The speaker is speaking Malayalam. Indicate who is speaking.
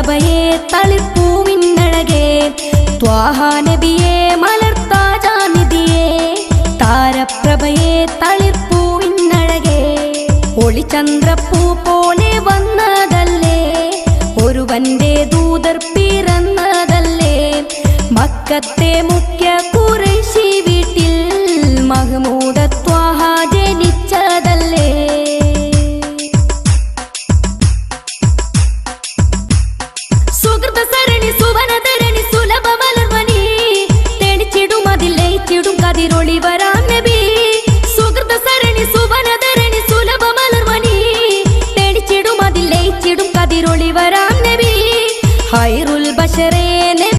Speaker 1: താരപ്രഭയെ തളിർപ്പൂവിന്നഴകേ ത്വാഹ നബിയെ മലർത്താജാനിധിയെ താരപ്രഭയെ തളിർപ്പൂവിന്നഴകേ ഒളിചന്ദ്രപ്പൂ പോലെ വന്നതല്ലേ ഒരുവന്റെ ദൂതർ പിറന്നതല്ലേ മക്കത്തെ